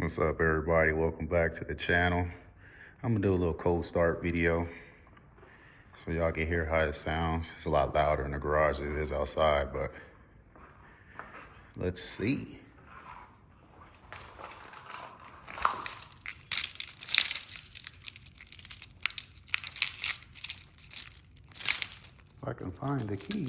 What's up, everybody? Welcome back to the channel. I'm gonna do a little cold start video so y'all can hear how it sounds. It's a lot louder in the garage than it is outside, but let's see. If I can find the key.